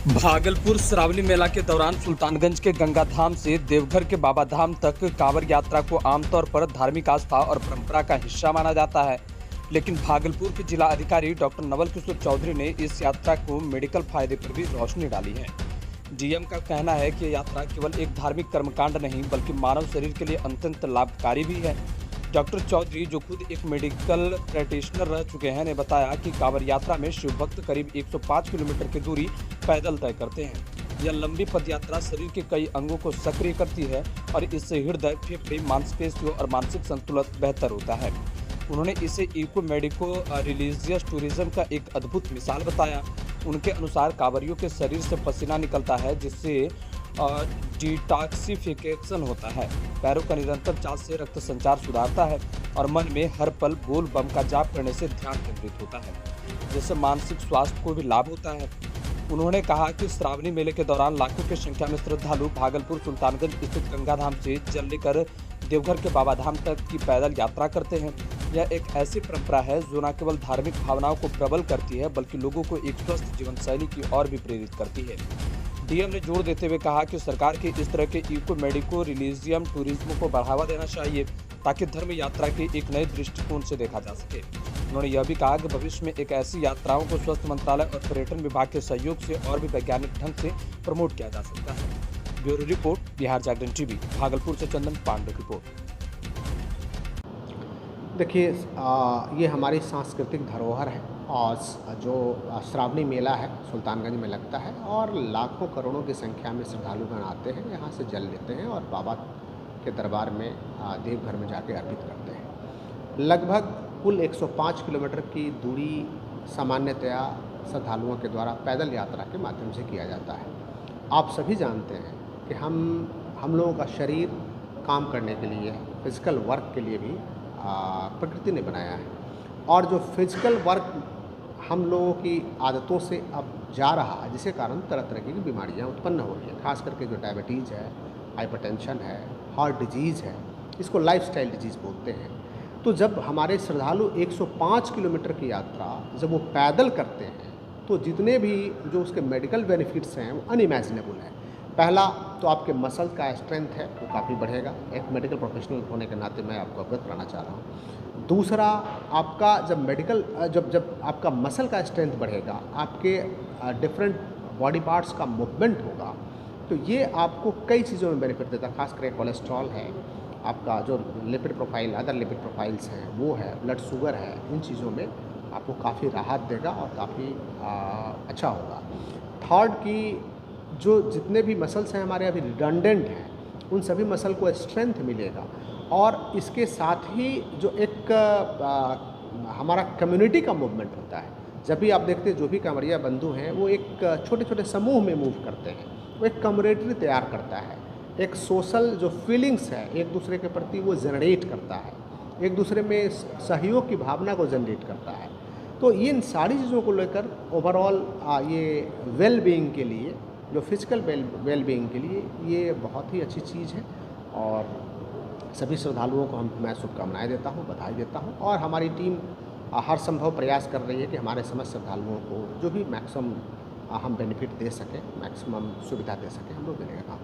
भागलपुर श्रावणी मेला के दौरान सुल्तानगंज के गंगा धाम से देवघर के बाबा धाम तक कांवड़ यात्रा को आमतौर पर धार्मिक आस्था और परंपरा का हिस्सा माना जाता है। लेकिन भागलपुर के जिला अधिकारी डॉक्टर नवल किशोर चौधरी ने इस यात्रा को मेडिकल फायदे पर भी रोशनी डाली है। डीएम का कहना है कि यात्रा केवल एक धार्मिक कर्मकांड नहीं बल्कि मानव शरीर के लिए अत्यंत लाभकारी भी है। डॉक्टर चौधरी, जो खुद एक मेडिकल प्रैक्टिशनर रह चुके हैं, ने बताया कि कांवड़ यात्रा में शिव भक्त करीब 105 किलोमीटर की दूरी पैदल तय करते हैं। यह लंबी पदयात्रा शरीर के कई अंगों को सक्रिय करती है और इससे हृदय, फेफड़े, मांसपेशियों और मानसिक संतुलन बेहतर होता है। उन्होंने इसे इको मेडिको रिलीजियस टूरिज्म का एक अद्भुत मिसाल बताया। उनके अनुसार कांवड़ियों के शरीर से पसीना निकलता है जिससे डिटॉक्सिफिकेशन होता है। पैरों का निरंतर चाल से रक्त संचार सुधारता है और मन में हर पल बोल बम का जाप करने से ध्यान केंद्रित होता है, जिससे मानसिक स्वास्थ्य को भी लाभ होता है। उन्होंने कहा कि श्रावणी मेले के दौरान लाखों की संख्या में श्रद्धालु भागलपुर सुल्तानगंज स्थित गंगा धाम से जल लेकर देवघर के बाबा धाम तक की पैदल यात्रा करते हैं। यह एक ऐसी परंपरा है जो न केवल धार्मिक भावनाओं को प्रबल करती है बल्कि लोगों को एक स्वस्थ जीवन शैली की ओर भी प्रेरित करती है। डीएम ने जोर देते हुए कहा कि सरकार के इस तरह के इको मेडिको रिलीजियम टूरिज्म को बढ़ावा देना चाहिए ताकि धर्म यात्रा के एक नए दृष्टिकोण से देखा जा सके। उन्होंने यह भी कहा कि भविष्य में एक ऐसी यात्राओं को स्वास्थ्य मंत्रालय और पर्यटन विभाग के सहयोग से और भी वैज्ञानिक ढंग से प्रमोट किया जा सकता है। ब्यूरो रिपोर्ट, बिहार जागरण टीवी। भागलपुर से चंदन पांडे की रिपोर्ट। देखिए, ये हमारी सांस्कृतिक धरोहर है और जो श्रावणी मेला है सुल्तानगंज में लगता है और लाखों करोड़ों की संख्या में श्रद्धालुगण आते हैं, यहाँ से जल लेते हैं और बाबा के दरबार में देवघर में जाके अर्पित करते हैं। लगभग कुल 105 किलोमीटर की दूरी सामान्यतया श्रद्धालुओं के द्वारा पैदल यात्रा के माध्यम से किया जाता है। आप सभी जानते हैं कि हम लोगों का शरीर काम करने के लिए, फिजिकल वर्क के लिए भी प्रकृति ने बनाया है और जो फिजिकल वर्क हम लोगों की आदतों से अब जा रहा है, जिसके कारण तरह तरह की बीमारियां उत्पन्न हो रही हैं। खास करके जो डायबिटीज़ है, हाइपरटेंशन है, हार्ट डिजीज़ है, इसको लाइफस्टाइल डिजीज़ बोलते हैं। तो जब हमारे श्रद्धालु 105 किलोमीटर की यात्रा जब वो पैदल करते हैं तो जितने भी जो उसके मेडिकल बेनिफिट्स हैं वो अनइमेजिनेबल है। पहला तो आपके मसल का स्ट्रेंथ है वो काफ़ी बढ़ेगा। एक मेडिकल प्रोफेशनल होने के नाते मैं आपको अवगत कराना चाह रहा हूँ। दूसरा, आपका जब आपका मसल का स्ट्रेंथ बढ़ेगा, आपके डिफरेंट बॉडी पार्ट्स का मूवमेंट होगा, तो ये आपको कई चीज़ों में बेनिफिट देता है। खास करके कोलेस्ट्रॉल है, आपका जो lipid profile, other lipid profiles हैं वो है, ब्लड शुगर है, इन चीज़ों में आपको काफ़ी राहत देगा और काफ़ी अच्छा होगा। थर्ड की जो जितने भी मसल्स हैं हमारे अभी रिडंडेंट हैं, उन सभी मसल को स्ट्रेंथ मिलेगा और इसके साथ ही जो एक हमारा कम्युनिटी का मूवमेंट होता है। जब भी आप देखते हैं जो भी कांवड़िया बंधु हैं वो एक छोटे छोटे समूह में मूव करते हैं, वो एक कम्युनिटी तैयार करता है, एक सोशल जो फीलिंग्स है एक दूसरे के प्रति वो जनरेट करता है, एक दूसरे में सहयोग की भावना को जनरेट करता है। तो इन सारी चीज़ों को लेकर ओवरऑल ये वेल बीइंग के लिए, जो फिजिकल वेल बीइंग के लिए ये बहुत ही अच्छी चीज़ है और सभी श्रद्धालुओं को मैं शुभकामनाएं देता हूं, बधाई देता हूं और हमारी टीम हर संभव प्रयास कर रही है कि हमारे समस्त श्रद्धालुओं को जो भी मैक्सिमम हम बेनिफिट दे सकें, मैक्सिमम सुविधा दे सकें, हम लोग देने का काम